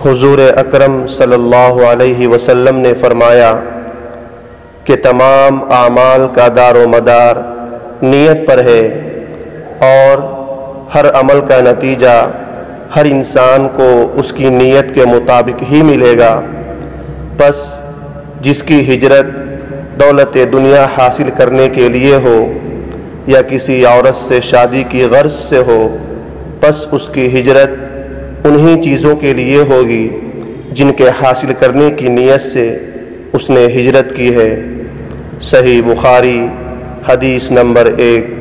حضور اکرم صلی اللہ علیہ وسلم نے فرمایا کہ تمام اعمال کا دار و مدار نیت پر ہے، اور ہر عمل کا نتیجہ ہر انسان کو اس کی نیت کے مطابق ہی ملے گا۔ پس جس کی ہجرت دولت دنیا حاصل کرنے کے لیے ہو یا کسی عورت سے شادی کی غرض سے ہو، پس اس کی ہجرت انہی چیزوں کے لیے ہوگی جن کے حاصل کرنے کی نیت سے اس نے ہجرت کی ہے۔ صحیح بخاری حدیث نمبر 1۔